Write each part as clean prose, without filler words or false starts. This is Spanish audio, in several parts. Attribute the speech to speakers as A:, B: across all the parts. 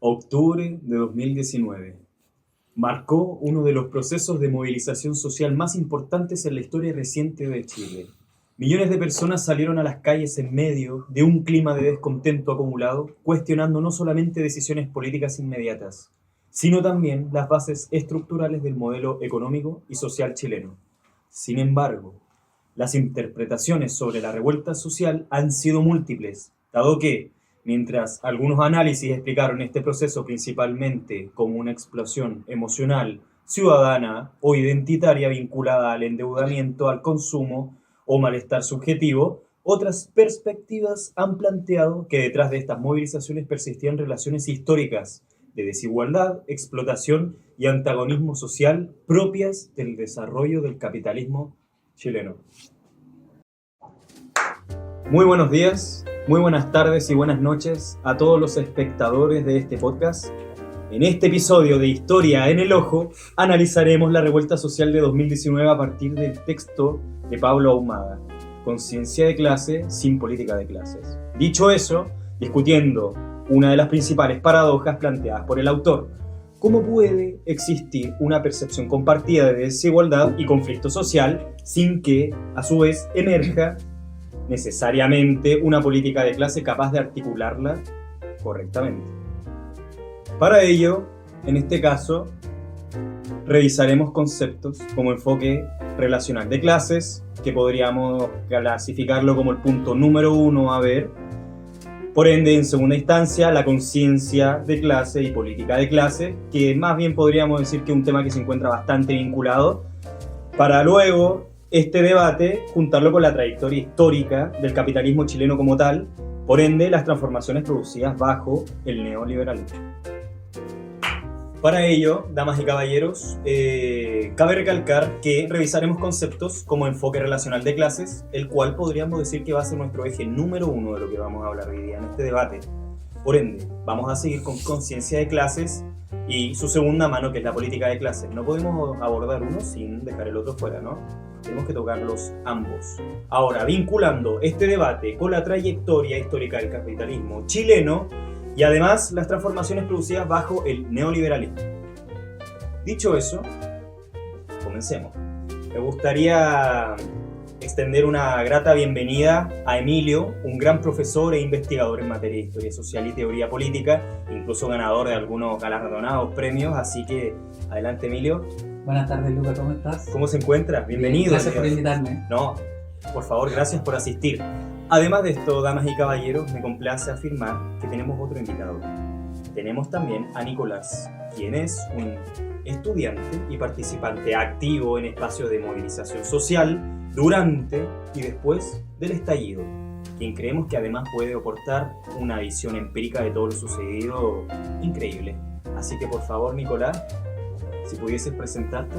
A: Octubre de 2019. Marcó uno de los procesos de movilización social más importantes en la historia reciente de Chile. Millones de personas salieron a las calles en medio de un clima de descontento acumulado, cuestionando no solamente decisiones políticas inmediatas, sino también las bases estructurales del modelo económico y social chileno. Sin embargo, las interpretaciones sobre la revuelta social han sido múltiples, dado que, mientras algunos análisis explicaron este proceso principalmente como una explosión emocional, ciudadana o identitaria vinculada al endeudamiento, al consumo o malestar subjetivo, otras perspectivas han planteado que detrás de estas movilizaciones persistían relaciones históricas de desigualdad, explotación y antagonismo social propias del desarrollo del capitalismo chileno. Muy buenos días, muy buenas tardes y buenas noches a todos los espectadores de este podcast. En este episodio de Historia en el Ojo analizaremos la revuelta social de 2019 a partir del texto de Pablo Ahumada, Conciencia de clase sin política de clases. Dicho eso, discutiendo una de las principales paradojas planteadas por el autor: ¿cómo puede existir una percepción compartida de desigualdad y conflicto social sin que, a su vez, emerja necesariamente una política de clase capaz de articularla correctamente? Para ello, en este caso, revisaremos conceptos como enfoque relacional de clases, que podríamos clasificarlo como el punto número 1 a ver. Por ende, en segunda instancia, la conciencia de clase y política de clase, que más bien podríamos decir que es un tema que se encuentra bastante vinculado, para luego este debate juntarlo con la trayectoria histórica del capitalismo chileno como tal, por ende, las transformaciones producidas bajo el neoliberalismo. Para ello, damas y caballeros, cabe recalcar que revisaremos conceptos como enfoque relacional de clases, el cual podríamos decir que va a ser nuestro eje número 1 de lo que vamos a hablar hoy día en este debate. Por ende, vamos a seguir con conciencia de clases y su segunda mano, que es la política de clases. No podemos abordar uno sin dejar el otro fuera, ¿no? Tenemos que tocarlos ambos. Ahora, vinculando este debate con la trayectoria histórica del capitalismo chileno, y además las transformaciones producidas bajo el neoliberalismo. Dicho eso, comencemos. Me gustaría extender una grata bienvenida a Emilio, un gran profesor e investigador en materia de historia social y teoría política, incluso ganador de algunos galardonados premios, así que adelante, Emilio.
B: Buenas tardes, Luca, ¿cómo estás?
A: ¿Cómo se encuentra? Bienvenido.
B: Gracias por invitarme.
A: No, por favor, gracias por asistir. Además de esto, damas y caballeros, me complace afirmar que tenemos otro invitado. Tenemos también a Nicolás, quien es un estudiante y participante activo en espacios de movilización social durante y después del estallido, quien creemos que además puede aportar una visión empírica de todo lo sucedido increíble. Así que por favor, Nicolás, si pudieses presentarte.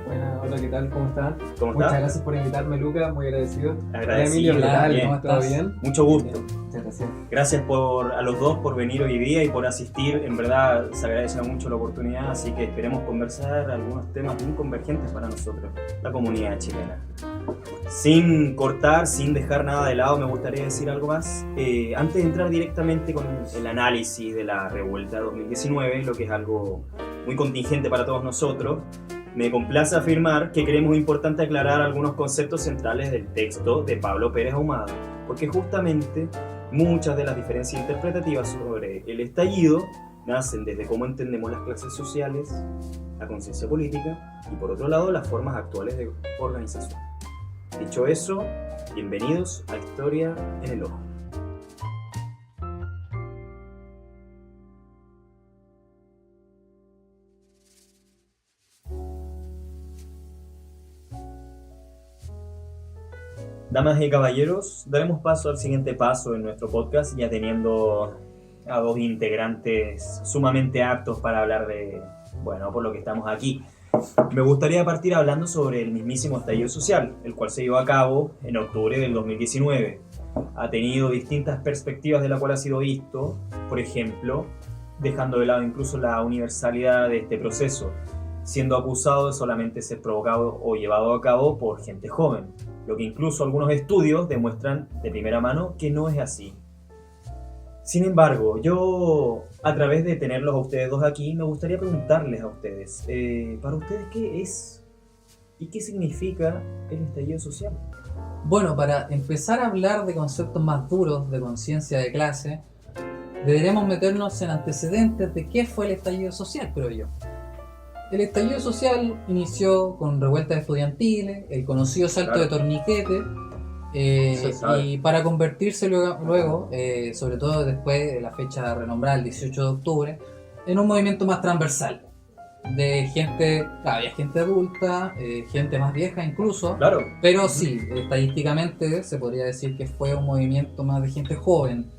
B: Buenas, hola, ¿qué tal? ¿Cómo están?
A: ¿Cómo
B: Muchas
A: estás?
B: gracias por invitarme, Luca, muy agradecido.
A: Agradecido.
B: Hola, Emilio, ¿qué tal?
A: Bien.
B: ¿Cómo estás? ¿Todo bien?
A: Mucho gusto.
B: Bien, muchas gracias.
A: Gracias a los dos por venir hoy día y por asistir. En verdad se agradece mucho la oportunidad, así que esperemos conversar algunos temas muy convergentes para nosotros, la comunidad chilena. Sin cortar, sin dejar nada de lado, me gustaría decir algo más. Antes de entrar directamente con el análisis de la revuelta de 2019, lo que es algo muy contingente para todos nosotros, me complace afirmar que creemos importante aclarar algunos conceptos centrales del texto de Pablo Pérez Ahumada, porque justamente muchas de las diferencias interpretativas sobre el estallido nacen desde cómo entendemos las clases sociales, la conciencia política y, por otro lado, las formas actuales de organización. Dicho eso, bienvenidos a Historia en el Ojo. Damas y caballeros, daremos paso al siguiente paso en nuestro podcast, ya teniendo a dos integrantes sumamente aptos para hablar de, bueno, por lo que estamos aquí. Me gustaría partir hablando sobre el mismísimo estallido social, el cual se llevó a cabo en octubre del 2019. Ha tenido distintas perspectivas de la cual ha sido visto, por ejemplo, dejando de lado incluso la universalidad de este proceso, siendo acusado de solamente ser provocado o llevado a cabo por gente joven, lo que incluso algunos estudios demuestran de primera mano que no es así. Sin embargo, yo, a través de tenerlos a ustedes dos aquí, me gustaría preguntarles a ustedes, para ustedes, ¿qué es y qué significa el estallido social?
C: Bueno, para empezar a hablar de conceptos más duros de conciencia de clase, deberemos meternos en antecedentes de qué fue el estallido social, creo yo. El estallido social inició con revueltas estudiantiles, el conocido salto de torniquete, y para convertirse luego, sobre todo después de la fecha renombrada, el 18 de octubre, en un movimiento más transversal, de gente, había gente adulta, gente más vieja incluso,
A: Claro.
C: pero sí, estadísticamente se podría decir que fue un movimiento más de gente joven.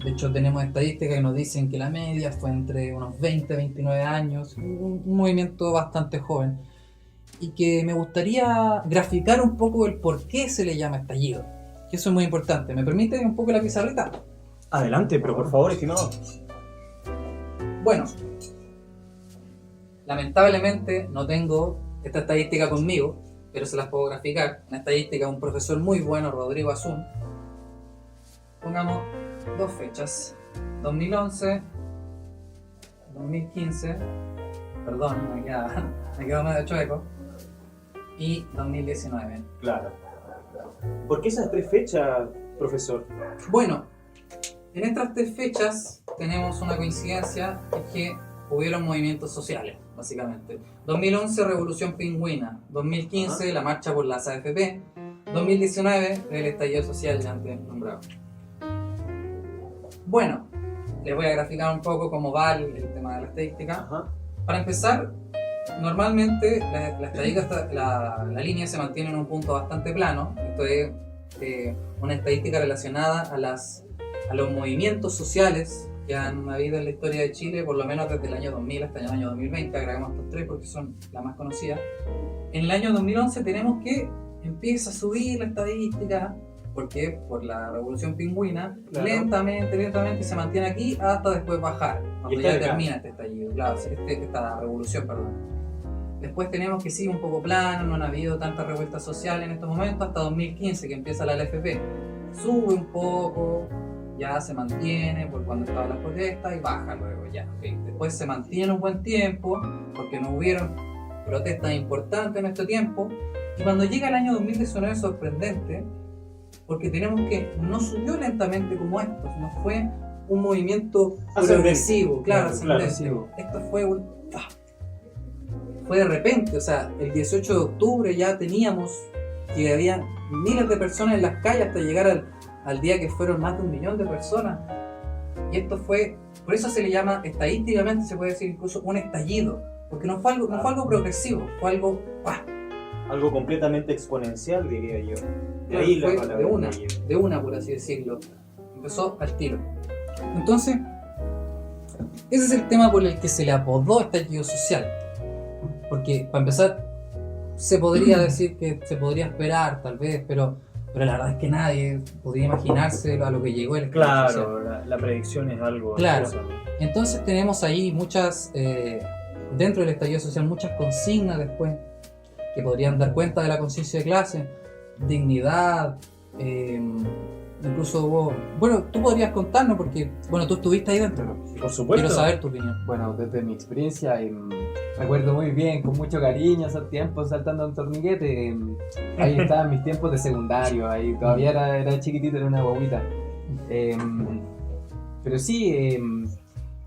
C: De hecho, tenemos estadísticas que nos dicen que la media fue entre unos 20 29 años, un movimiento bastante joven. Y que me gustaría graficar un poco el por qué se le llama estallido, que eso es muy importante. ¿Me permite un poco la pizarrita?
A: Adelante, pero por favor, estimado.
C: Bueno, lamentablemente no tengo esta estadística conmigo, pero se las puedo graficar. Una estadística de un profesor muy bueno, Rodrigo Azun. Pongamos dos fechas, 2011, 2015, perdón, me quedo medio chueco, y 2019.
A: Claro. ¿Por qué esas tres fechas, profesor?
C: Bueno, en estas tres fechas tenemos una coincidencia, es que hubieron movimientos sociales, básicamente. 2011, Revolución Pingüina. 2015, la marcha por las AFP. 2019, el estallido social ya antes nombrado. Bueno, les voy a graficar un poco cómo va el tema de la estadística.
A: Ajá.
C: Para empezar, normalmente la línea se mantiene en un punto bastante plano. Esto es una estadística relacionada a los movimientos sociales que han habido en la historia de Chile, por lo menos desde el año 2000 hasta el año 2020. Agregamos estos tres porque son las más conocidas. En el año 2011 tenemos que empieza a subir la estadística, porque por la Revolución Pingüina,
A: Claro.
C: lentamente se mantiene aquí hasta después bajar, cuando
A: está
C: ya
A: acá.
C: termina este estallido, claro, esta revolución, perdón. Después tenemos que sigue un poco plano, no han habido tanta revuelta social en estos momentos, hasta 2015 que empieza la LFP. Sube un poco, ya se mantiene por cuando estaban las protestas y baja luego ya. Okay. Después se mantiene un buen tiempo, porque no hubieron protestas importantes en este tiempo. Y cuando llega el año 2019 es sorprendente, porque tenemos que no subió lentamente como esto, sino fue un movimiento
A: Ascendente.
C: progresivo, claro,
A: Claro,
C: ascendente. Esto fue de repente, o sea, el 18 de octubre ya teníamos que había miles de personas en las calles hasta llegar al día que fueron más de 1 millón de personas. Y esto fue, por eso se le llama, estadísticamente se puede decir incluso un estallido, porque no fue algo progresivo, fue algo ¡pah!
A: Algo completamente exponencial, diría yo. De
C: Claro,
A: ahí la
C: fue
A: palabra
C: de
A: estallido.
C: una, por así decirlo. Empezó al tiro. Entonces, ese es el tema por el que se le apodó estallido social. Porque, para empezar, se podría decir que se podría esperar, tal vez, pero la verdad es que nadie podría imaginarse a lo que llegó el estallido social.
A: Claro, la predicción es algo.
C: Claro.
A: cosa.
C: Entonces tenemos ahí muchas, dentro del estallido social, muchas consignas después que podrían dar cuenta de la conciencia de clase, dignidad, incluso hubo... Bueno, tú podrías contarnos porque, bueno, tú estuviste ahí dentro.
A: Por supuesto.
C: Quiero saber tu opinión.
B: Bueno, desde mi experiencia, recuerdo muy bien, con mucho cariño esos tiempos saltando un torniquete. Ahí estaban mis tiempos de secundario, ahí todavía era chiquitito, era una guaguita. Pero sí,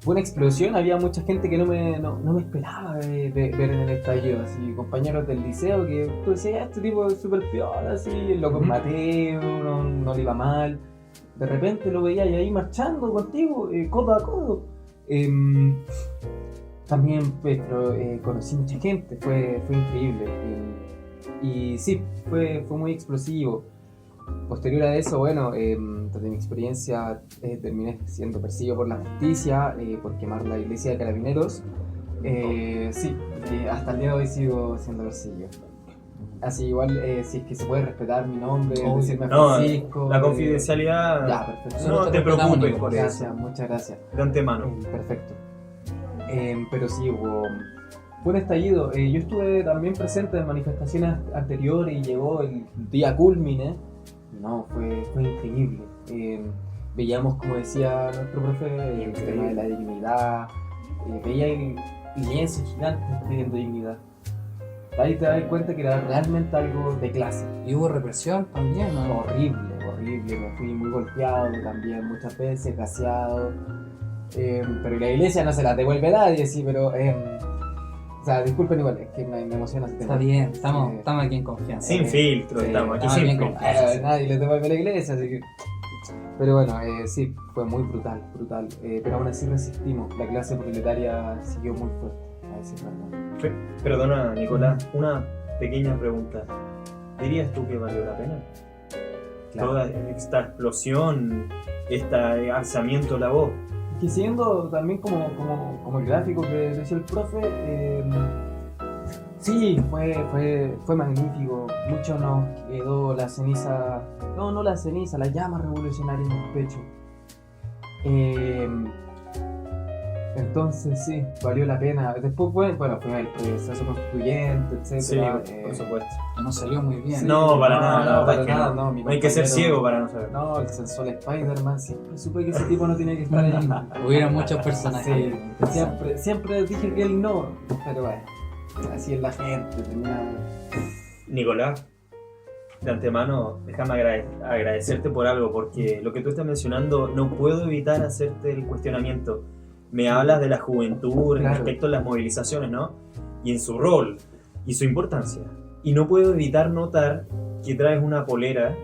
B: fue una explosión, había mucha gente que no me esperaba ver en el estallido, así, compañeros del liceo que tú decías, este tipo es súper piola, así, el loco es Mateo, no le iba mal. De repente lo veía ahí marchando contigo, codo a codo. También pues, conocí mucha gente, fue increíble. Y sí, fue muy explosivo. Posterior a eso, bueno, desde mi experiencia terminé siendo perseguido por la justicia por quemar la iglesia de Carabineros. Sí, hasta el día de hoy sigo siendo perseguido. Así igual, si es que se puede respetar mi nombre,
C: Obvio.
B: decirme
A: No,
B: Francisco.
A: la confidencialidad.
B: Ya, perfecto.
A: No te
C: respetamos,
A: preocupes
C: amigo.
A: por eso.
B: Gracias, muchas gracias.
A: De antemano.
B: Perfecto. Pero sí, fue un estallido. Yo estuve también presente en manifestaciones anteriores y llegó el día culmine. No, fue increíble. De veíamos, como decía nuestro profe, el tema de la dignidad, veía el lienzo gigante pidiendo dignidad. Ahí te das cuenta que era realmente algo de clase.
C: Y hubo represión también, ¿no?
B: Horrible, horrible. Me fui muy golpeado también muchas veces, gaseado. Pero la iglesia no se la devuelve nadie, sí, pero... o sea, disculpen igual, es que me emociona este
C: Está
B: tema.
C: bien, estamos aquí en confianza.
A: Sin filtro, estamos aquí
C: estamos
A: sin
C: bien
A: filtro.
B: Nadie le devuelve la iglesia, así que... Pero bueno, sí, fue muy brutal. Pero aún así resistimos. La clase proletaria siguió muy fuerte, a decir verdad.
A: Perdona, Nicolás, una pequeña pregunta. ¿Dirías tú que valió la pena?
B: Claro.
A: Toda esta explosión, este alzamiento de la voz.
B: Que siguiendo también como el gráfico que decía el profe, sí, fue magnífico. Mucho nos quedó la ceniza, no la ceniza, la llama revolucionaria en el pecho. Entonces sí, valió la pena. Después fue el proceso constituyente, etcétera.
A: Sí, por supuesto.
C: Que no salió muy bien.
B: Sí.
A: No, para nada,
B: para
A: es que
B: nada,
A: no.
B: no, mi
A: No hay que ser
B: compañero-
A: ciego para no saber.
B: No, el sensor Spider-Man, siempre supe que ese tipo no tenía que estar ahí.
C: Hubieron muchos personajes.
B: Sí, siempre dije que él no, pero bueno, así es la gente, tenía...
A: Nicolás, de antemano, déjame agradecerte por algo, porque lo que tú estás mencionando, no puedo evitar hacerte el cuestionamiento. Me hablas de la juventud
B: Claro.
A: respecto a las movilizaciones, ¿no? Y en su rol y su importancia. Y no puedo evitar notar que traes una polera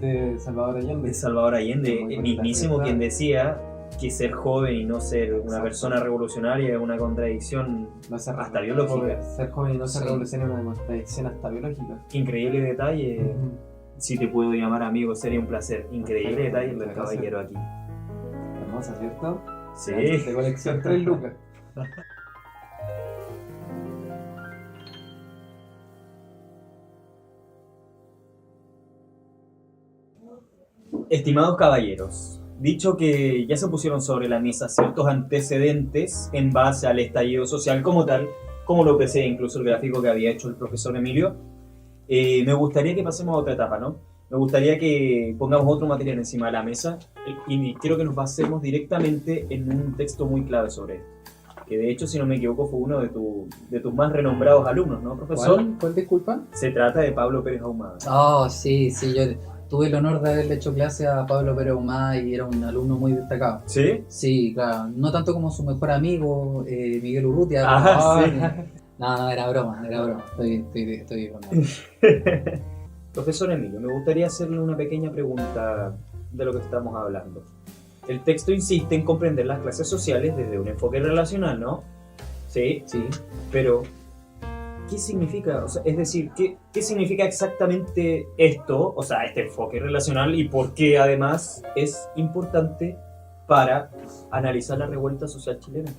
B: de Salvador Allende.
A: de Salvador Allende,
B: Muy
A: el
B: bonita,
A: mismísimo
B: ¿verdad?
A: quien decía que ser joven y no ser una
B: Exacto.
A: persona revolucionaria es una contradicción
B: No ser
A: hasta biológica.
B: Ser joven y no ser
C: Sí.
B: revolucionario es una contradicción hasta biológica.
A: Increíble detalle. Si te puedo llamar amigo, sería un placer. Increíble detalle el del
B: Gracias.
A: caballero aquí.
B: Hermosa, ¿cierto?
A: Sí.
B: De colección 3 lucas.
A: Estimados caballeros, dicho que ya se pusieron sobre la mesa ciertos antecedentes en base al estallido social como tal, como lo precede incluso el gráfico que había hecho el profesor Emilio, me gustaría que pasemos a otra etapa, ¿no? Me gustaría que pongamos otro material encima de la mesa y quiero que nos basemos directamente en un texto muy clave sobre esto. Que de hecho, si no me equivoco, fue uno de tus más renombrados alumnos, ¿no, profesor?
C: ¿Cuál disculpa?
A: Se trata de Pablo Pérez Ahumada.
C: Oh, sí, yo tuve el honor de haberle hecho clase a Pablo Pérez Ahumada y era un alumno muy destacado.
A: ¿Sí?
C: Sí, claro, no tanto como su mejor amigo, Miguel Urrutia.
A: Ah,
C: pero-
A: sí.
C: No, era broma. Estoy bromeando.
A: Profesor Emilio, me gustaría hacerle una pequeña pregunta de lo que estamos hablando. El texto insiste en comprender las clases sociales desde un enfoque relacional, ¿no? Sí,
C: Sí.
A: pero ¿qué significa? O sea, es decir, ¿qué significa exactamente esto? O sea, este enfoque relacional y por qué además es importante para analizar la revuelta social chilena.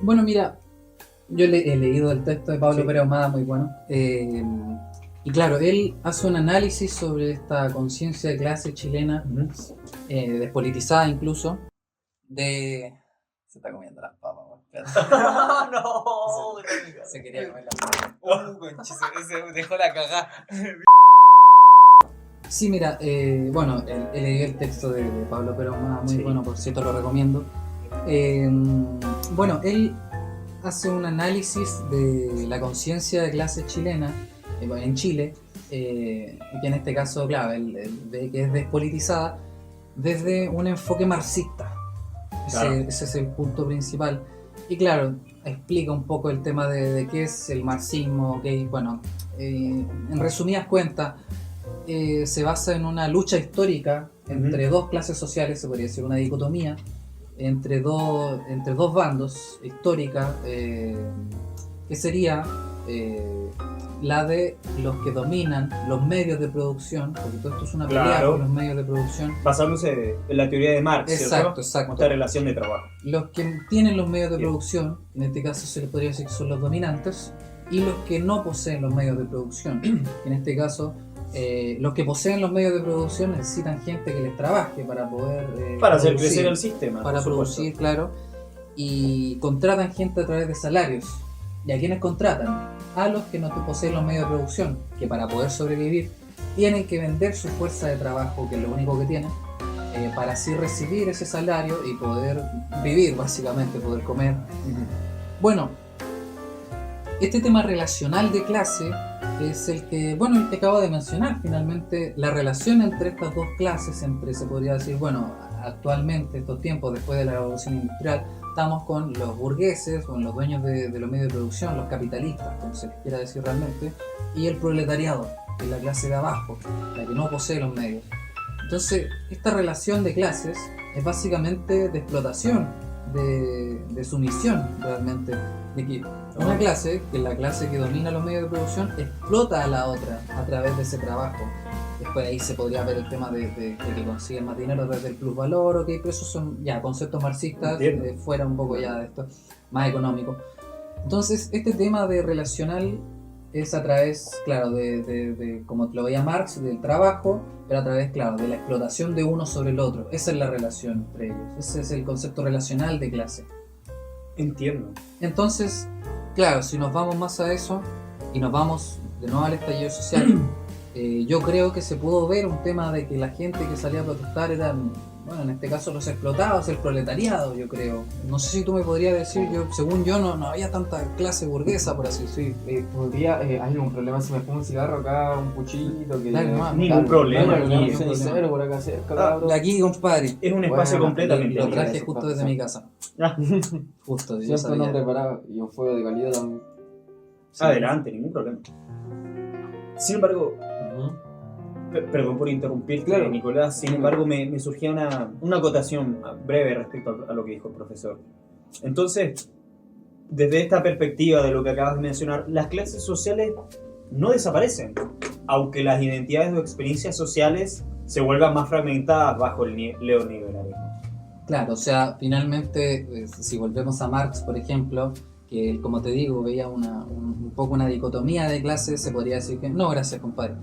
C: Bueno, mira, yo he leído el texto de Pablo
A: Sí.
C: Pérez Ahumada, muy bueno. Y claro, él hace un análisis sobre esta conciencia de clase chilena, despolitizada incluso, de... Se está comiendo las papas, weón. Espérate.
B: No,
C: Se quería comer las papas.
B: se dejó la cagada.
C: Sí, mira, bueno, he leído el texto de Pablo Pérez Ahumada, muy
A: Sí.
C: bueno, por cierto, lo recomiendo. Bueno, él hace un análisis de la conciencia de clase chilena en Chile, que en este caso, claro, él ve que es despolitizada desde un enfoque marxista.
A: Claro.
C: Ese es el punto principal. Y claro, explica un poco el tema de qué es el marxismo, que bueno, en resumidas cuentas, se basa en una lucha histórica entre dos clases sociales, se podría decir una dicotomía, entre dos bandos históricas, que sería la de los que dominan los medios de producción, porque todo esto es una pelea
A: Claro.
C: por los medios de producción.
A: Basándose en la teoría de Marx, ¿cierto?
C: Exacto.
A: Esta relación de trabajo.
C: Los que tienen los medios de
A: Bien.
C: producción, en este caso se les podría decir que son los dominantes, y los que no poseen los medios de producción. En este caso, los que poseen los medios de producción necesitan gente que les trabaje para poder
A: Para hacer
C: producir,
A: crecer el sistema.
C: para
A: por supuesto.
C: producir, claro, y contratan gente a través de salarios. ¿Y a quiénes contratan? A los que no poseen los medios de producción, que para poder sobrevivir tienen que vender su fuerza de trabajo, que es lo único que tienen, para así recibir ese salario y poder vivir, básicamente, poder comer. Bueno, este tema relacional de clase es el que acabo de mencionar. Finalmente, la relación entre estas dos clases, se podría decir, actualmente, estos tiempos, después de la revolución industrial, estamos con los burgueses, con los dueños de los medios de producción, los capitalistas, como se les quiera decir realmente, y el proletariado, que es la clase de abajo, la que no posee los medios. Entonces, esta relación de clases es básicamente de explotación, de sumisión realmente, de que una clase, que es la clase que domina los medios de producción, explota a la otra a través de ese trabajo. Después ahí se podría ver el tema de que consiguen más dinero desde el plusvalor, pero esos son ya conceptos marxistas, fuera un poco ya de esto, más económico. Entonces, este tema de relacional es a través, claro, de como lo veía Marx, del trabajo, pero a través, claro, de la explotación de uno sobre el otro. Esa es la relación entre ellos. Ese es el concepto relacional de clase.
A: Entiendo.
C: Entonces, claro, si nos vamos más a eso y nos vamos de nuevo al estallido social, yo creo que se pudo ver un tema de que la gente que salía a protestar eran, en este caso los explotados, el proletariado, yo creo. No sé si tú me podrías decir, según yo no había tanta clase burguesa, por así decirlo.
B: ¿Hay algún problema si me fumo un cigarro acá, un puchito?
A: Ningún problema.
B: Un cenicero por acá cerca.
C: Aquí, compadre.
A: Es un espacio completamente.
C: Lo traje justo desde mi casa. Justo.
B: Siempre un hombre parado y un fuego de calidad también.
A: Sí. Adelante, ningún problema. Sin embargo, perdón por interrumpir, claro, Nicolás, sin embargo me surgía una acotación breve respecto a lo que dijo el profesor. Entonces, desde esta perspectiva de lo que acabas de mencionar, las clases sociales no desaparecen, aunque las identidades o experiencias sociales se vuelvan más fragmentadas bajo el neoliberalismo.
C: Claro, o sea, finalmente, si volvemos a Marx, por ejemplo, que él, como te digo, veía un poco una dicotomía de clases, se podría decir que... No, gracias, compadre.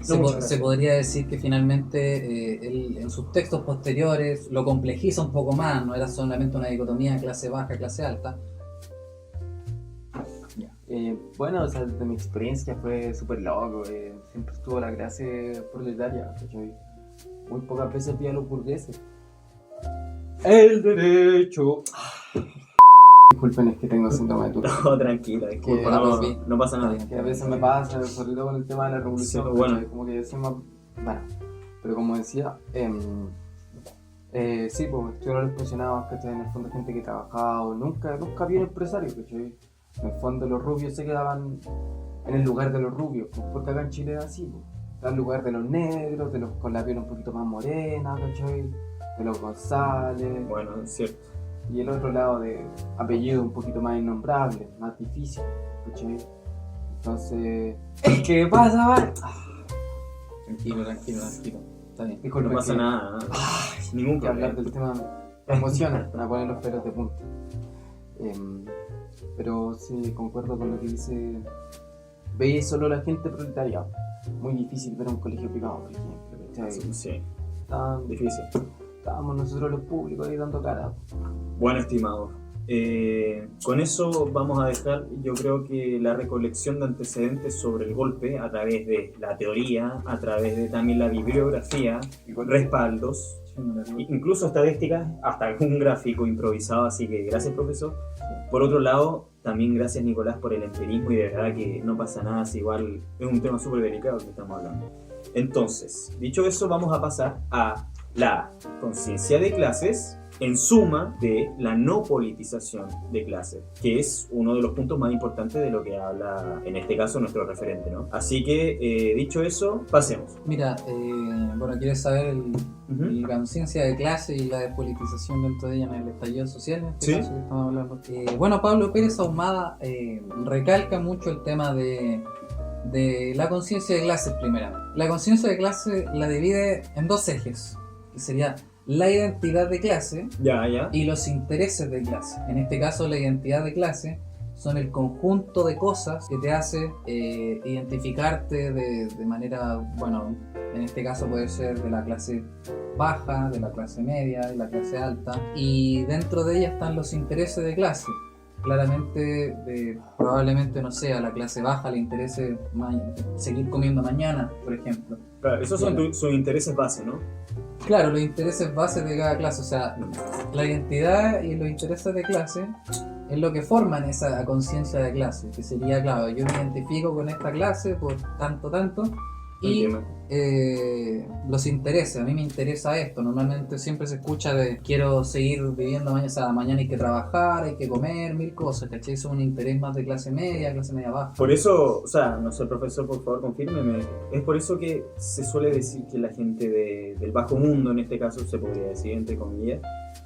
C: Se podría decir que finalmente él en sus textos posteriores lo complejiza un poco más, no era solamente una dicotomía de clase baja, clase alta.
B: O sea, de mi experiencia fue súper loco, siempre estuvo la clase proletaria, ¿cachai? Muy pocas veces vi a los burgueses. El derecho. Disculpen, es que tengo síndrome de Tourette.
A: No, tranquila, disculpa, no pasa nada.
B: Que a veces me pasa, sobre todo con el tema de la revolución,
A: sí, bueno.
B: Como que decimos, pero como decía, sí, pues estuvieron los pensionados, ¿cachai? En el fondo gente que trabajaba, nunca vi un empresario, ¿cachai? En el fondo los rubios se quedaban en el lugar de los rubios, porque acá en Chile es así, pues. Está el lugar de los negros, de los con la piel un poquito más morena, ¿cachai? De los González.
A: Bueno, es cierto.
B: Y el otro lado de apellido un poquito más innombrable, más difícil, ¿cachai? Entonces, ¿qué pasa, va?
C: Tranquilo. Está bien.
A: Disculpe, no pasa nada. Ningún
B: que hablar del tema me emociona, me ponen los pelos de punta. Pero sí, concuerdo con lo que dice. Veis solo la gente proletaria. Muy difícil ver un colegio privado, por ejemplo, ¿cachai?
A: Sí.
B: Tan
A: difícil.
B: Estábamos nosotros los públicos ahí dando cara.
A: Bueno, estimado, con eso vamos a dejar, yo creo que la recolección de antecedentes sobre el golpe a través de la teoría, a través de también la bibliografía, respaldos, incluso estadísticas, hasta algún gráfico improvisado, así que gracias, profesor. Por otro lado, también gracias, Nicolás, por el empirismo, y de verdad que no pasa nada, si igual es un tema súper delicado que estamos hablando. Entonces, dicho eso, vamos a pasar a la conciencia de clases en suma de la no politización de clases, que es uno de los puntos más importantes de lo que habla, en este caso, nuestro referente, ¿no? Así que, dicho eso, pasemos.
C: Mira, ¿quieres saber la conciencia de clase y la despolitización dentro de ella en el estallido social? En este caso que estamos hablando. Pablo Pérez Ahumada recalca mucho el tema de la conciencia de clases primeramente. La conciencia de clase la divide en dos ejes, que sería la identidad de clase y los intereses de clase. En este caso, la identidad de clase son el conjunto de cosas que te hace identificarte de manera, en este caso puede ser de la clase baja, de la clase media, de la clase alta, y dentro de ella están los intereses de clase. claramente, probablemente, no sé, a la clase baja le interese seguir comiendo mañana, por ejemplo.
A: Claro, esos son sus intereses base, ¿no?
C: Claro, los intereses bases de cada clase, o sea, la identidad y los intereses de clase es lo que forman esa conciencia de clase, que sería, claro, yo me identifico con esta clase por tanto, y los intereses, a mí me interesa esto, normalmente siempre se escucha de quiero seguir viviendo mañana, o sea, mañana hay que trabajar, hay que comer, mil cosas, ¿cachai? Eso es un interés más de clase media baja.
A: Por eso, o sea, no sé, profesor, por favor, confírmeme, es por eso que se suele decir que la gente del bajo mundo, en este caso se podría decir, entre comillas,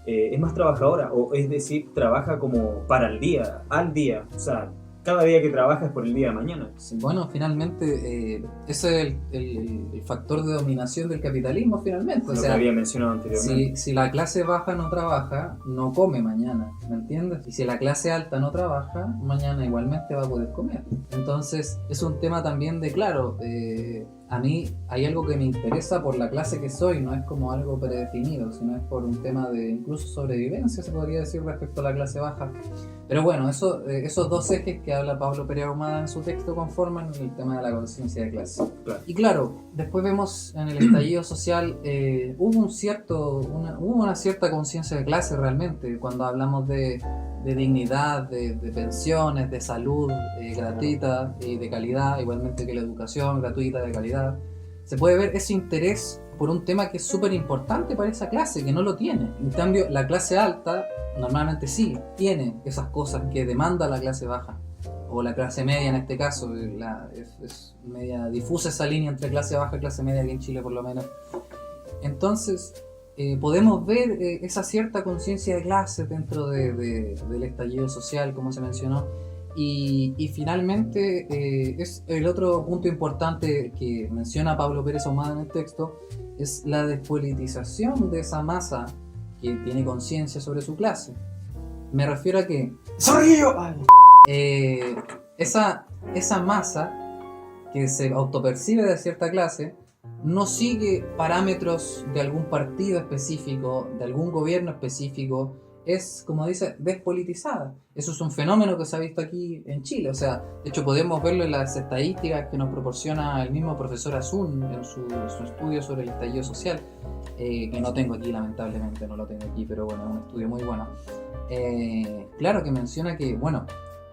A: es más trabajadora, o es decir, trabaja como para el día, al día, o sea, cada día que trabaja es por el día de mañana.
C: Sí, bueno, finalmente, ese es el factor de dominación del capitalismo, finalmente. O
A: Lo
C: sea,
A: que había mencionado anteriormente.
C: si la clase baja no trabaja, no come mañana, ¿me entiendes? Y si la clase alta no trabaja, mañana igualmente va a poder comer. Entonces, es un tema también de, claro, a mí hay algo que me interesa por la clase que soy, no es como algo predefinido, sino es por un tema de incluso sobrevivencia, se podría decir, respecto a la clase baja. Pero bueno, esos dos ejes que habla Pablo Pérez Ahumada en su texto conforman el tema de la conciencia de clase.
A: Claro.
C: Y claro, después vemos en el estallido social, hubo una cierta conciencia de clase realmente, cuando hablamos de dignidad, de pensiones, de salud gratuita y de calidad, igualmente que la educación gratuita de calidad. Se puede ver ese interés por un tema que es súper importante para esa clase, que no lo tiene. En cambio, la clase alta normalmente sí tiene esas cosas que demanda la clase baja, o la clase media en este caso. Es media difusa esa línea entre clase baja y clase media aquí en Chile, por lo menos. Entonces, podemos ver esa cierta conciencia de clase dentro del estallido social, como se mencionó. Y finalmente, es el otro punto importante que menciona Pablo Pérez Ahumada en el texto, es la despolitización de esa masa que tiene conciencia sobre su clase. Me refiero a que esa masa que se autopercibe de cierta clase no sigue parámetros de algún partido específico, de algún gobierno específico, es, como dice, despolitizada. Eso es un fenómeno que se ha visto aquí en Chile. O sea, de hecho podemos verlo en las estadísticas que nos proporciona el mismo profesor Azun en su estudio sobre el estallido social, que no tengo aquí, lamentablemente, no lo tengo aquí, pero bueno, es un estudio muy bueno. Claro que menciona que, bueno,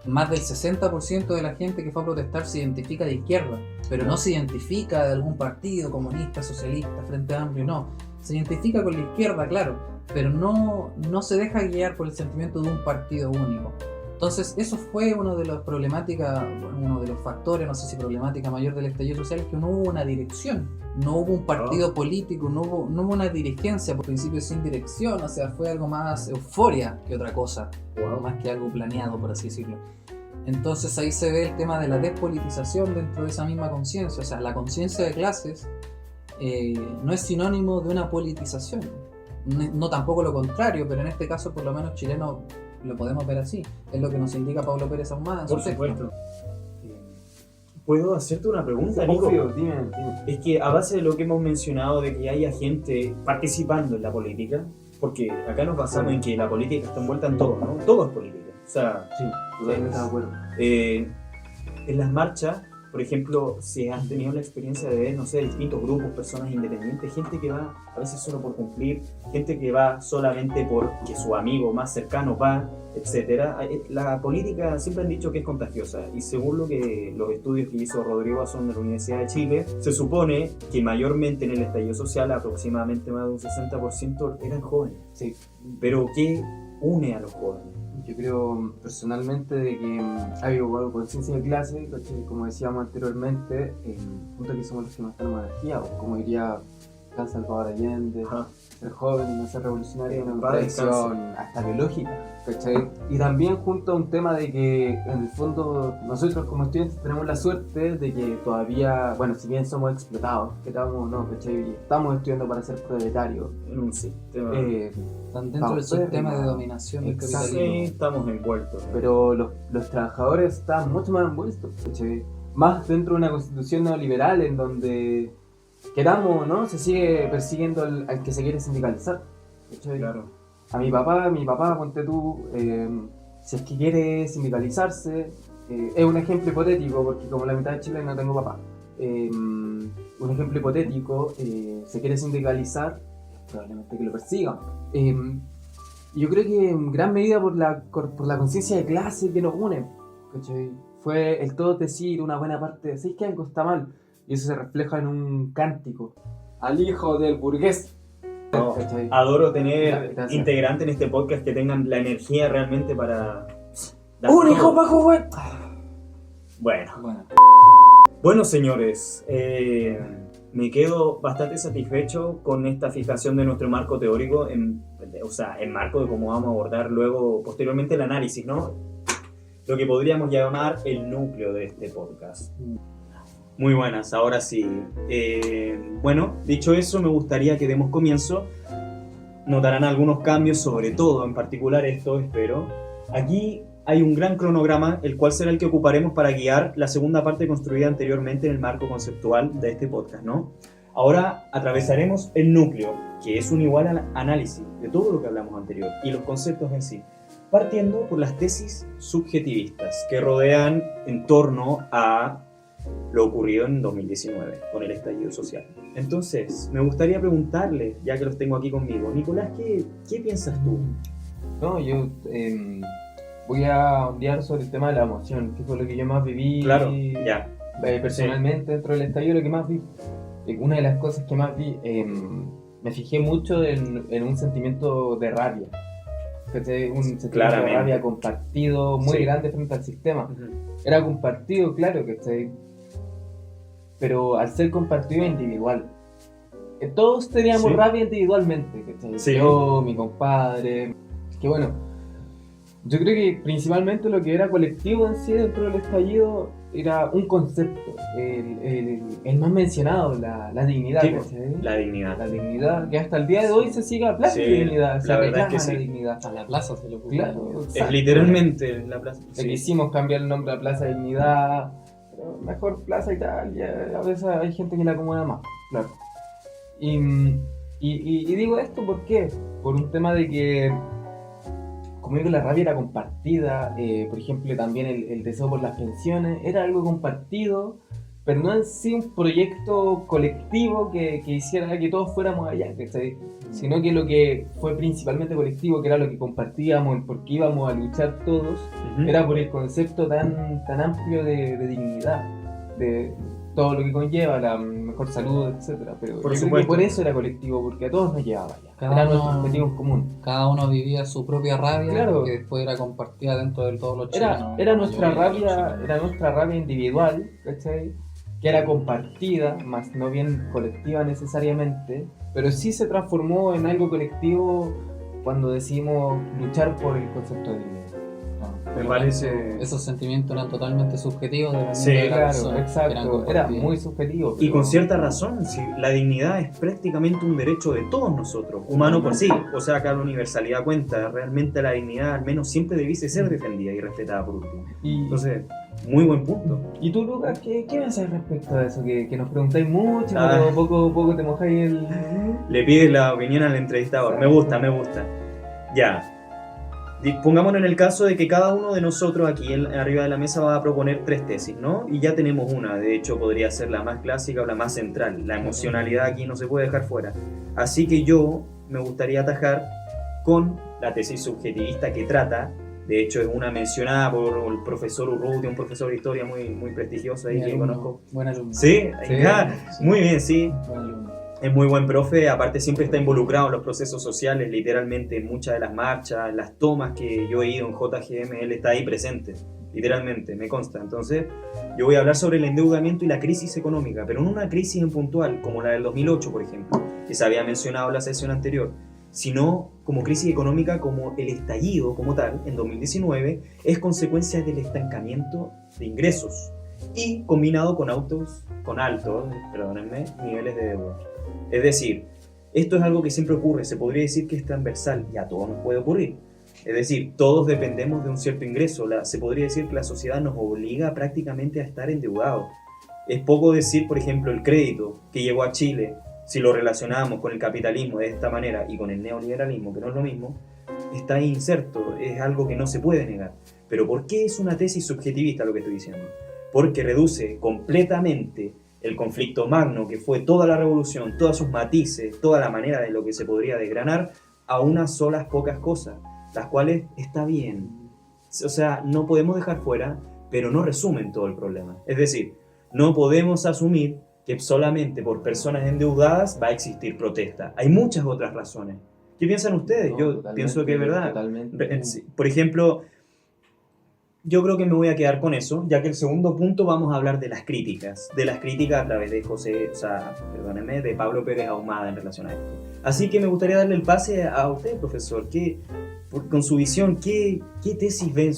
C: más del 60% de la gente que fue a protestar se identifica de izquierda, pero no se identifica de algún partido comunista, socialista, Frente Amplio, no. Se identifica con la izquierda, claro, pero no se deja guiar por el sentimiento de un partido único. Entonces, eso fue uno de los factores, no sé si problemática mayor del estallido social, es que no hubo una dirección, no hubo un partido político, no hubo una dirigencia, por principio sin dirección, o sea, fue algo más euforia que otra cosa, más que algo planeado, por así decirlo. Entonces ahí se ve el tema de la despolitización dentro de esa misma conciencia, o sea, la conciencia de clases no es sinónimo de una politización, no tampoco lo contrario, pero en este caso por lo menos chileno lo podemos ver así, es lo que nos indica Pablo Pérez Ahumada en su texto. Por supuesto.
A: ¿Puedo hacerte una pregunta, Nico?
B: Obvio, dime.
A: Es que a base de lo que hemos mencionado de que haya gente participando en la política, porque acá nos basamos en que la política está envuelta en todo, ¿no? Todo es política. O sea,
B: sí, totalmente de acuerdo.
A: En las marchas, por ejemplo, si han tenido la experiencia de ver, no sé, distintos grupos, personas independientes, gente que va a veces solo por cumplir, gente que va solamente porque su amigo más cercano va, etcétera. La política siempre han dicho que es contagiosa, y según los estudios que hizo Rodrigo Azón de la Universidad de Chile, se supone que mayormente en el estallido social, aproximadamente más de un 60% eran jóvenes.
B: Sí.
A: Pero ¿qué une a los jóvenes?
B: Yo creo personalmente de que ha habido conciencia de clase, como decíamos anteriormente, punto que somos los que más tenemos energía, o como diría Juan Salvador Allende, ser joven y no ser revolucionario, una contradicción hasta biológica, ¿cachai? Y también junto a un tema de que en el fondo nosotros como estudiantes tenemos la suerte de que todavía, bueno, si bien somos explotados, queramos no, ¿cachai? Estamos estudiando para ser proletarios
A: en un sistema.
C: Están dentro del sistema de dominación del capitalismo.
A: Sí, estamos envueltos.
B: Pero los trabajadores están mucho más envueltos, ¿cachai? Más dentro de una constitución neoliberal en donde, queramos o no, se sigue persiguiendo al que se quiere sindicalizar, ¿cachai?
A: Claro.
B: A mi papá, ponte tú, si es que quiere sindicalizarse, es un ejemplo hipotético, porque como la mitad de Chile no tengo papá, un ejemplo hipotético, se quiere sindicalizar, probablemente que lo persigan. Yo creo que en gran medida por la conciencia de clase que nos une, ¿cachai? Fue el todos decir una buena parte de, ¿sabes que algo está mal? Y eso se refleja en un cántico al hijo del burgués.
A: No, adoro tener integrantes en este podcast que tengan la energía realmente para dar
B: ¡Un
A: todo.
B: hijo bajo, güey!
A: Bueno, señores, me quedo bastante satisfecho con esta fijación de nuestro marco teórico, en marco de cómo vamos a abordar luego, posteriormente, el análisis, ¿no? Lo que podríamos llamar el núcleo de este podcast. Muy buenas, ahora sí. Bueno, dicho eso, me gustaría que demos comienzo. Notarán algunos cambios, sobre todo, en particular esto, espero. Aquí hay un gran cronograma, el cual será el que ocuparemos para guiar la segunda parte construida anteriormente en el marco conceptual de este podcast, ¿no? Ahora atravesaremos el núcleo, que es un igual análisis de todo lo que hablamos anterior, y los conceptos en sí, partiendo por las tesis subjetivistas que rodean en torno a lo ocurrido en 2019 con el estallido social. Entonces, me gustaría preguntarle, ya que los tengo aquí conmigo, Nicolás, ¿qué piensas tú?
B: No, yo voy a ondear sobre el tema de la emoción, que fue lo que yo más viví.
A: Claro, ya.
B: Personalmente, dentro del estallido, lo que más vi, una de las cosas que más vi, me fijé mucho en un sentimiento de rabia. Un sentimiento
A: Claramente.
B: de rabia compartido muy grande frente al sistema.
A: Uh-huh.
B: Era compartido, claro, pero al ser compartido individual. Todos teníamos rabia individualmente,
A: Sí.
B: Yo, mi compadre, que bueno, yo creo que principalmente lo que era colectivo en sí dentro del estallido era un concepto, el más mencionado, la dignidad.
A: Sí,
B: ¿cachai?
A: la dignidad.
B: La dignidad, que hasta el día de hoy se sigue hablando de dignidad, se
A: la verdad
B: reclama
A: es que
B: la
A: sí.
B: dignidad.
C: A la plaza se lo
B: Claro,
A: Es
B: exacto.
A: literalmente la plaza.
B: Le quisimos cambiar el nombre a Plaza Dignidad, pero mejor Plaza Italia, a veces hay gente que la acomoda más, claro. Y digo esto ¿por qué? Por un tema de que, como digo, la rabia era compartida, por ejemplo también el deseo por las pensiones, era algo compartido, pero no en sí un proyecto colectivo que hiciera que todos fuéramos allá, ¿cachai? Sino que lo que fue principalmente colectivo, que era lo que compartíamos, el por qué íbamos a luchar todos, era por el concepto tan amplio de dignidad, de todo lo que conlleva, la mejor salud, etcétera. Pero
A: Por
B: yo creo
A: supuesto.
B: que por eso era colectivo, porque a todos nos llevaba allá.
C: Cada
B: Era
C: uno-
B: nuestro objetivo en común.
C: Cada uno vivía su propia rabia,
B: Claro.
C: que después era compartida dentro de todos los
B: Era
C: chilenos.
B: nuestra
C: La mayoría de los
B: rabia,
C: chilenos.
B: era nuestra rabia individual, ¿cachai? Que era compartida, más no bien colectiva necesariamente, pero sí se transformó en algo colectivo cuando decidimos luchar por el concepto de dignidad.
A: Me parece.
C: Esos sentimientos eran totalmente subjetivos dependiendo
A: Sí,
C: de la
B: Claro,
C: persona. Eran
B: exacto, era
C: compartidos.
B: muy subjetivo.
A: Y
B: pero-
A: con cierta razón, si la dignidad es prácticamente un derecho de todos nosotros, humano por sí. O sea, acá la universalidad cuenta, realmente la dignidad al menos siempre debiese ser defendida y respetada por último.
B: Y,
A: Entonces, muy buen punto.
B: ¿y tú, Lucas, qué pensás respecto a eso? Que nos preguntáis mucho,
A: Ah.
B: pero poco te mojáis el...
A: Le pides la opinión al entrevistador. Me gusta. Ya. Pongámonos en el caso de que cada uno de nosotros aquí arriba de la mesa va a proponer 3 tesis, ¿no? Y ya tenemos una, de hecho podría ser la más clásica o la más central. La emocionalidad aquí no se puede dejar fuera. Así que yo me gustaría atajar con la tesis subjetivista que trata, de hecho es una mencionada por el profesor Urrutia, un profesor de historia muy prestigioso ahí
C: Mi
A: que
C: alumno,
A: conozco.
C: Buen alumno.
A: Sí,
B: Sí.
A: muy bien, sí.
C: Buen alumno.
A: Es muy buen profe, aparte siempre está involucrado en los procesos sociales, literalmente en muchas de las marchas, las tomas que yo he ido en JGM, él está ahí presente, literalmente, me consta. Entonces, yo voy a hablar sobre el endeudamiento y la crisis económica, pero no una crisis en puntual, como la del 2008, por ejemplo, que se había mencionado en la sesión anterior, sino como crisis económica, como el estallido como tal, en 2019, es consecuencia del estancamiento de ingresos y combinado con altos niveles de deuda. Es decir, esto es algo que siempre ocurre, se podría decir que es transversal y a todos nos puede ocurrir. Es decir, todos dependemos de un cierto ingreso, se podría decir que la sociedad nos obliga prácticamente a estar endeudados. Es poco decir, por ejemplo, el crédito que llegó a Chile, si lo relacionamos con el capitalismo de esta manera y con el neoliberalismo, que no es lo mismo, está ahí inserto, es algo que no se puede negar. Pero ¿por qué es una tesis subjetivista lo que estoy diciendo? Porque reduce completamente el conflicto magno que fue toda la revolución, todos sus matices, toda la manera de lo que se podría desgranar a unas solas pocas cosas, las cuales está bien. O sea, no podemos dejar fuera, pero no resumen todo el problema. Es decir, no podemos asumir que solamente por personas endeudadas va a existir protesta. Hay muchas otras razones. ¿Qué piensan ustedes?
B: No,
A: Yo pienso que es verdad.
B: Totalmente.
A: Por ejemplo, yo creo que me voy a quedar con eso, ya que el segundo punto vamos a hablar de las críticas a través de de Pablo Pérez Ahumada en relación a esto. Así que me gustaría darle el pase a usted, profesor, con su visión, ¿qué tesis ven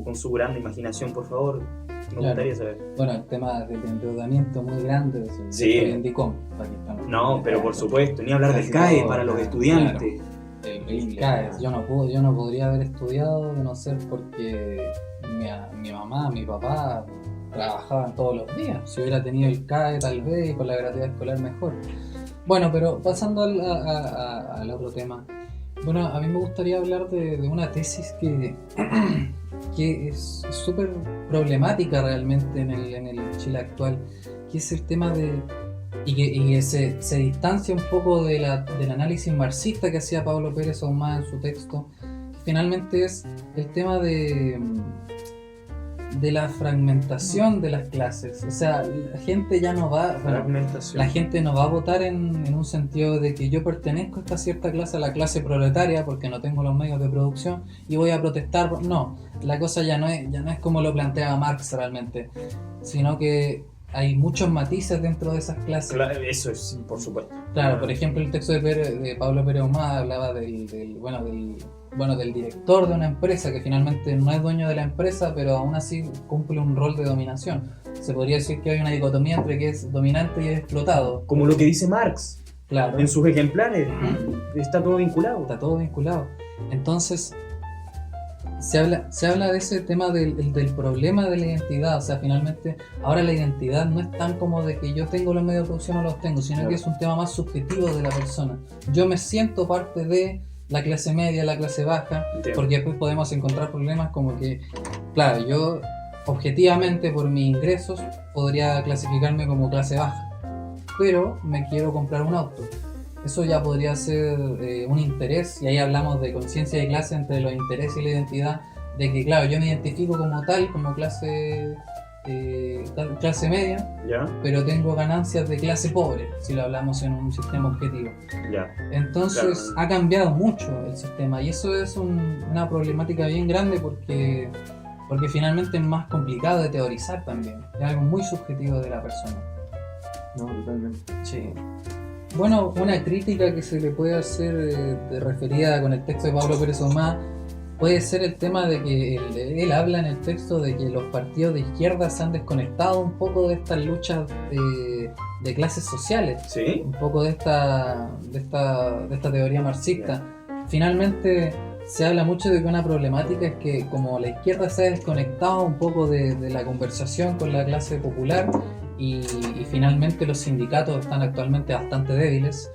A: con su gran imaginación, por favor? Me gustaría saber.
C: Bueno, el tema del endeudamiento muy grande,
A: Sí.
C: el Indicom.
A: No, pero por supuesto, ni hablar del
C: Casi
A: CAE
C: todo,
A: para los
C: claro.
A: estudiantes.
C: El CAE, yo no podría haber estudiado de no ser porque mi mamá, mi papá trabajaban todos los días. Si hubiera tenido el CAE tal vez y con la gratuidad escolar mejor. Bueno, pero pasando al otro tema. Bueno, a mí me gustaría hablar de una tesis que es súper problemática realmente en el Chile actual, que es el tema y que se distancia un poco del análisis marxista que hacía Pablo Pérez Ahumada en su texto, que finalmente es el tema de la fragmentación de las clases. O sea, la gente ya no va...
A: Fragmentación.
C: La gente no va a votar en un sentido de que yo pertenezco a esta cierta clase, a la clase proletaria, porque no tengo los medios de producción y voy a protestar. No, la cosa ya no es como lo planteaba Marx realmente, sino que hay muchos matices dentro de esas clases.
A: Claro, eso es, por supuesto.
C: Claro, por ejemplo, el texto de Pablo Pérez Ahumada hablaba del director de una empresa que finalmente no es dueño de la empresa, pero aún así cumple un rol de dominación. Se podría decir que hay una dicotomía entre que es dominante y es explotado.
A: Como lo que dice Marx
C: Claro,
A: en sus ejemplares, está todo vinculado.
C: está todo vinculado. Entonces, se habla de ese tema del problema de la identidad. O sea, finalmente, ahora la identidad no es tan como de que yo tengo los medios de producción o no los tengo, sino
B: Claro.
C: que es un tema más subjetivo de la persona. Yo me siento parte de la clase media, la clase baja,
A: Entiendo.
C: porque después podemos encontrar problemas como que, claro, yo objetivamente por mis ingresos podría clasificarme como clase baja, pero me quiero comprar un auto. Eso ya podría ser un interés, y ahí hablamos de conciencia de clase entre los intereses y la identidad, de que claro, yo me identifico como tal, como clase media,
A: ¿Ya?
C: pero tengo ganancias de clase pobre, si lo hablamos en un sistema objetivo.
A: Ya.
C: Entonces
A: Claro.
C: ha cambiado mucho el sistema, y eso es una problemática bien grande porque finalmente es más complicado de teorizar también, es algo muy subjetivo de la persona.
B: No, totalmente.
C: Sí. Bueno, una crítica que se le puede hacer referida con el texto de Pablo Pérez Ahumada puede ser el tema de que él habla en el texto de que los partidos de izquierda se han desconectado un poco de estas luchas de clases sociales,
A: ¿Sí?
C: un poco de esta teoría marxista. Finalmente se habla mucho de que una problemática es que como la izquierda se ha desconectado un poco de la conversación con la clase popular y finalmente los sindicatos están actualmente bastante débiles,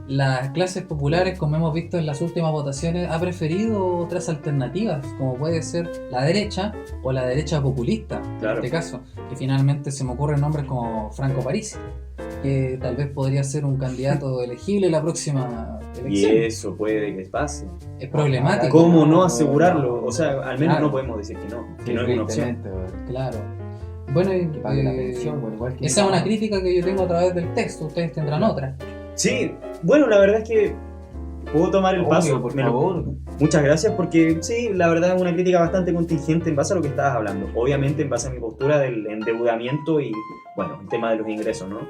C: las clases populares, como hemos visto en las últimas votaciones, ha preferido otras alternativas, como puede ser la derecha o la derecha populista,
A: Claro.
C: en este caso, que finalmente se me ocurren nombres como Franco Parisi, que tal vez podría ser un candidato elegible en la próxima
A: Y
C: elección.
A: eso puede que pase.
C: Es problemático.
A: ¿Cómo no
B: no,
A: asegurarlo?
B: no.
A: O sea, al menos
C: Claro.
A: no podemos decir que no es una opción.
B: Evidentemente, weón.
C: Claro. Bueno, y,
B: Que pague la pensión, bueno, igual que
C: esa es una crítica que yo tengo a través del texto, ustedes tendrán otra.
A: Sí, bueno, la verdad es que puedo tomar el
B: Obvio,
A: paso.
B: por
A: Me lo-
B: favor.
A: Muchas gracias porque sí, la verdad es una crítica bastante contingente en base a lo que estabas hablando. Obviamente en base a mi postura del endeudamiento y, bueno, el tema de los ingresos, ¿no?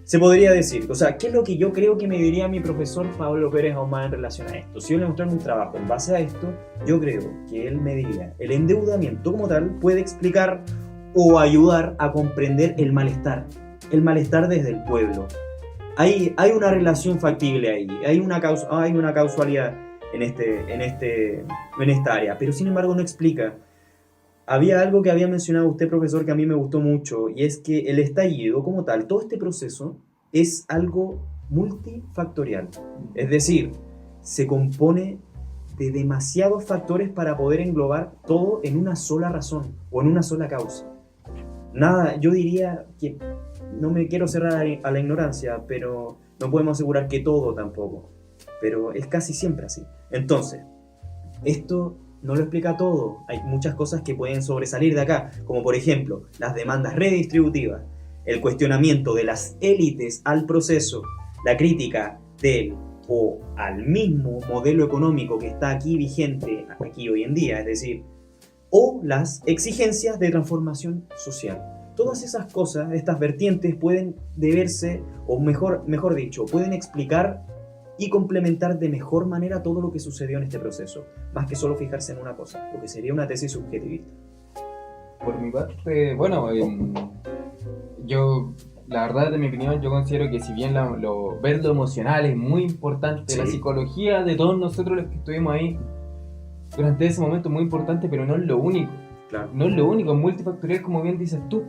A: Se podría decir, o sea, ¿qué es lo que yo creo que me diría mi profesor Pablo Pérez Ahumada en relación a esto? Si yo le mostrara un trabajo en base a esto, yo creo que él me diría, el endeudamiento como tal puede explicar o ayudar a comprender el malestar desde el pueblo. Hay una relación factible ahí, hay una causalidad en esta área, pero sin embargo no explica. Había algo que había mencionado usted, profesor, que a mí me gustó mucho, y es que el estallido como tal, todo este proceso, es algo multifactorial. Es decir, se compone de demasiados factores para poder englobar todo en una sola razón o en una sola causa. Nada, yo diría que no me quiero cerrar a la ignorancia, pero no podemos asegurar que todo tampoco. Pero es casi siempre así. Entonces, esto no lo explica todo. Hay muchas cosas que pueden sobresalir de acá, como por ejemplo, las demandas redistributivas, el cuestionamiento de las élites al proceso, la crítica del o al mismo modelo económico que está aquí vigente aquí hoy en día, es decir, o las exigencias de transformación social. Todas esas cosas, estas vertientes pueden deberse, o mejor dicho, pueden explicar y complementar de mejor manera todo lo que sucedió en este proceso, más que solo fijarse en una cosa, lo que sería una tesis subjetivista.
B: Por mi parte, bueno, yo, la verdad, de mi opinión, yo considero que si bien ver lo emocional es muy importante,
A: Sí.
B: la psicología de todos nosotros los que estuvimos ahí durante ese momento es muy importante, pero no es lo único.
A: Claro.
B: No es lo único, es multifactorial, como bien dices tú.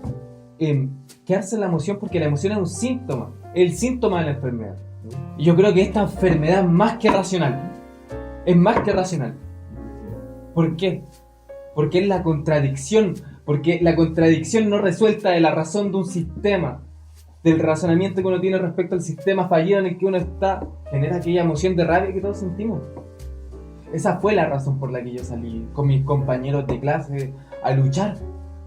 B: Quedarse en la emoción, porque la emoción es un síntoma, el síntoma de la enfermedad. Y yo creo que esta enfermedad es más que racional. Es más que racional. ¿Por qué? Porque es la contradicción. Porque la contradicción no resuelta de la razón de un sistema, del razonamiento que uno tiene respecto al sistema fallido en el que uno está, genera aquella emoción de rabia que todos sentimos. Esa fue la razón por la que yo salí con mis compañeros de clase a luchar.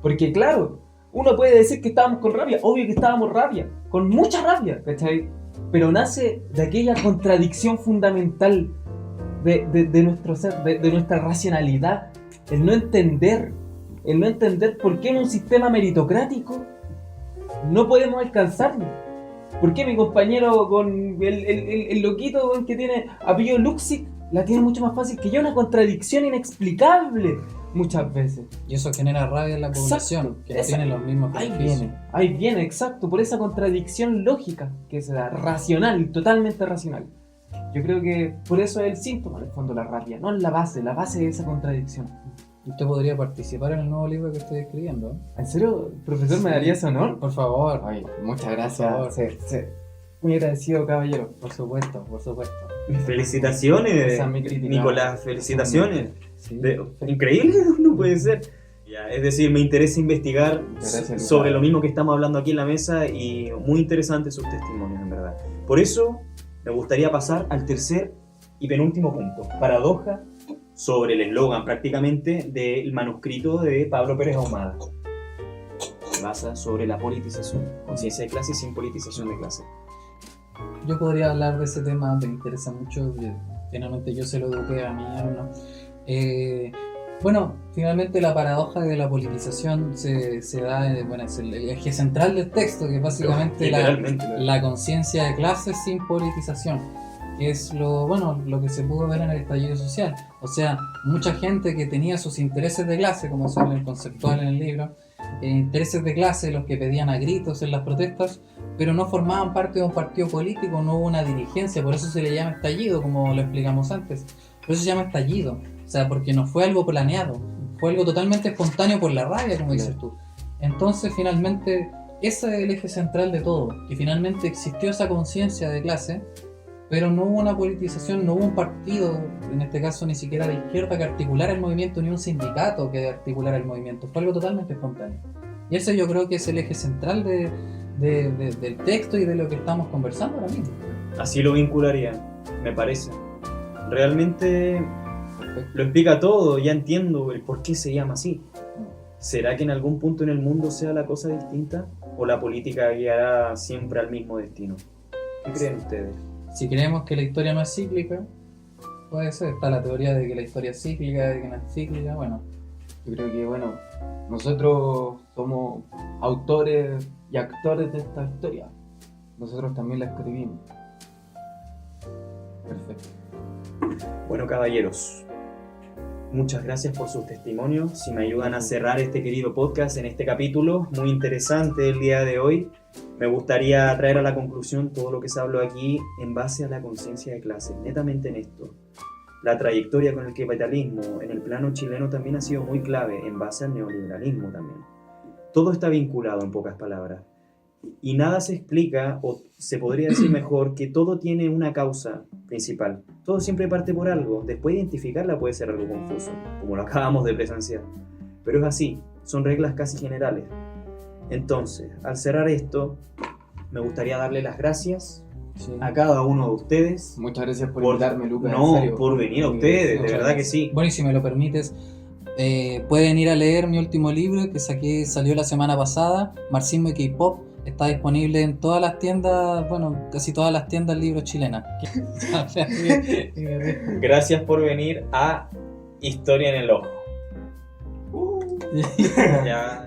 B: Porque claro, uno puede decir que estábamos con rabia, obvio que estábamos con mucha rabia, ¿cachai? Pero nace de aquella contradicción fundamental de nuestro ser, de nuestra racionalidad, el no entender por qué en un sistema meritocrático no podemos alcanzarlo. ¿Por qué mi compañero con el loquito que tiene apellido Luxic la tiene mucho más fácil que yo? Una contradicción inexplicable muchas veces.
C: Y eso genera rabia en la población,
B: Exacto,
C: que no tiene los mismos beneficios.
B: Ahí viene, exacto, por esa contradicción lógica que se da, racional, totalmente racional. Yo creo que por eso es el síntoma, en el fondo, la rabia, no es la base de esa contradicción.
C: Usted podría participar en el nuevo libro que estoy escribiendo.
B: ¿En serio, profesor, me
C: Sí.
B: daría ese honor?
C: Por favor.
B: Ay, muchas
C: Por
B: gracias.
C: favor.
B: Muy agradecido, caballero.
C: Por supuesto, por supuesto.
A: Felicitaciones,
B: Esa es mi crítica.
A: Nicolás, felicitaciones.
C: Sí.
A: Increíble, no puede ser. Ya, es decir, me interesa investigar
B: Gracias, Lucas.
A: sobre lo mismo que estamos hablando aquí en la mesa y muy interesantes sus testimonios, en verdad. Por eso, me gustaría pasar al tercer y penúltimo punto, paradoja sobre el eslogan prácticamente del manuscrito de Pablo Pérez Ahumada. Se basa sobre la politización, conciencia de clase sin politización de clase.
C: Yo podría hablar de ese tema, me interesa mucho. Finalmente yo se lo eduqué a mi alumno. Bueno, finalmente la paradoja de la politización se da, bueno, es el eje central del texto, que es básicamente
A: Literalmente.
C: la conciencia de clases sin politización, que es lo que se pudo ver en el estallido social. O sea, mucha gente que tenía sus intereses de clase, como se habla conceptual en el libro, intereses de clase, los que pedían a gritos en las protestas, pero no formaban parte de un partido político, no hubo una dirigencia, por eso se le llama estallido, como lo explicamos antes. Por eso se llama estallido, o sea, porque no fue algo planeado, fue algo totalmente espontáneo por la rabia, como dices tú. Entonces, finalmente, ese es el eje central de todo, que finalmente existió esa conciencia de clase, pero no hubo una politización, no hubo un partido, en este caso ni siquiera de izquierda, que articulara el movimiento, ni un sindicato que articulara el movimiento, fue algo totalmente espontáneo. Y ese yo creo que es el eje central del texto y de lo que estamos conversando ahora mismo.
A: Así lo vincularía, me parece. Realmente lo explica todo, ya entiendo el por qué se llama así. ¿Será que en algún punto en el mundo sea la cosa distinta? ¿O la política guiará siempre al mismo destino? ¿Qué creen ustedes?
C: Si creemos que la historia no es cíclica, puede ser, está la teoría de que la historia es cíclica, de que no es cíclica, bueno.
B: Yo creo que, bueno, nosotros somos autores y actores de esta historia. Nosotros también la escribimos. Perfecto.
A: Bueno, caballeros, muchas gracias por sus testimonios. Si me ayudan a cerrar este querido podcast en este capítulo muy interesante el día de hoy, me gustaría traer a la conclusión todo lo que se habló aquí en base a la conciencia de clase, netamente en esto. La trayectoria con el capitalismo en el plano chileno también ha sido muy clave en base al neoliberalismo también. Todo está vinculado en pocas palabras. Y nada se explica, o se podría decir mejor, que todo tiene una causa principal. Todo siempre parte por algo. Después identificarla puede ser algo confuso, como lo acabamos de presenciar. Pero es así, son reglas casi generales. Entonces, al cerrar esto, me gustaría darle las gracias
B: Sí.
A: a cada uno de ustedes.
B: Muchas gracias por invitarme, Lucas. en
A: No,
B: serio.
A: por venir a ustedes, de
C: Muchas
A: verdad que
C: gracias.
A: sí.
C: Bueno, y si me lo permites, pueden ir a leer mi último libro que salió la semana pasada, Marxismo y K-Pop. Está disponible en todas las tiendas, bueno, casi todas las tiendas de libros chilenas.
A: Gracias por venir a Historia en el Ojo. Ya.